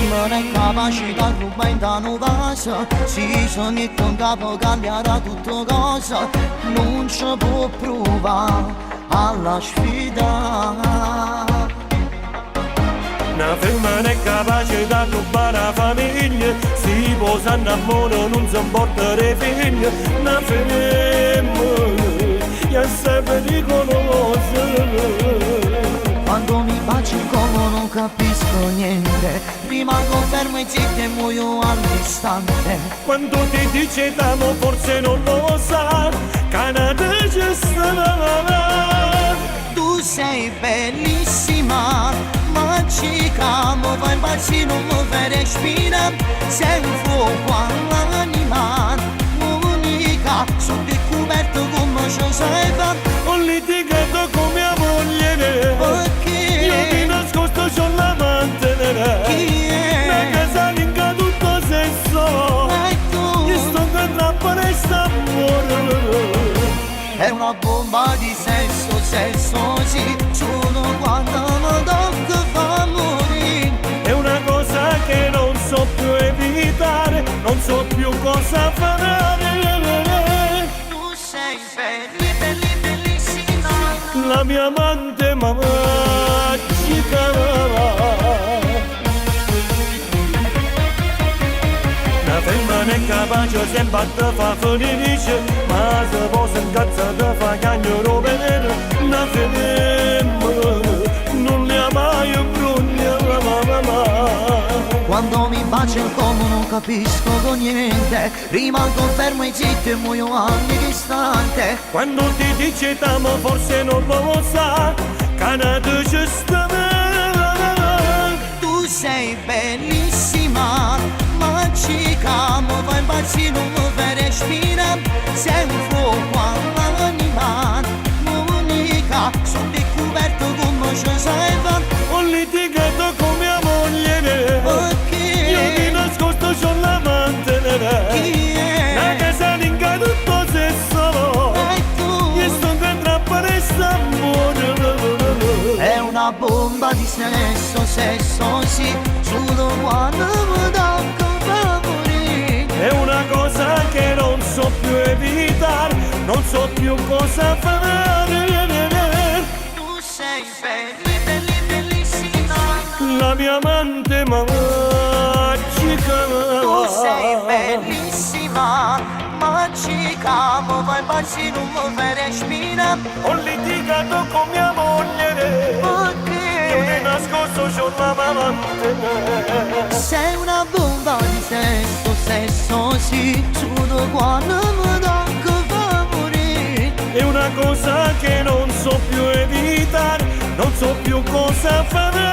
Non è capace da rubare un vaso. Si sogna e con capo cambierà tutto cosa. Non ci può provare alla sfida. Una femmina è capace da rubare la famiglia. Si posa in amore, non si importa dei figli. Una femmina è assai pericolosa. Quando mi baci come non capisco niente, rimango fermo e zitto e muoio all'istante. Quando ti dice t'amo forse non lo sa, Canada ci sta. Tu sei bellissima, magica, mi fai impazzire, non mi fai respirare. Sei un fuoco all'anima, unica, sono ricoperto come ci sai fare. Ho litigato con mia moglie, io di nascosto c'ho la mantenere. Chi è? La casalinga tutto sesso, E tu? io sto che trappare sta amore. È una bomba di sesso, sesso sì, solo quando mi tocca fa morire. È una cosa che non so più evitare, non so più cosa fare. Tu sei bellissima. La mia amante magica. Una femmina è capace sempre a te fa felice, ma se posa incazza te fa cagnolo venere. Una femmina non le ha mai brugna, Quando mi baci il como non capisco con niente, rimango fermo e zitto e muoio all'istante. Quando ti dice t'amo forse non lo sa, Canada ci sta. Tu sei bellissima, magica, mi fai impazzire, non mi fai respirare. Sei un fuoco all'anima, unica, sono ricoperto come ci sai fare. Ho litigato con mia moglie, io di nascosto c'ho la mantenere. Chi è? La casalinga tutto sesso, E tu? io sto che trappare sta amore. È una bomba di sesso, sesso sì, solo quando mi tocca fa morire. È una cosa che non so più evitare, non so più cosa fare. Tu sei bellissima. La mia amante magica. Tu sei bellissima, magica, mi fai impazzire, non mi fai respirare. Ho litigato con mia moglie, io di nascosto c'ho la mantenere. Sei una bomba di sesso, sesso sì, solo quando mi tocca fa morire. È una cosa che non so più evitare, non so più cosa fare.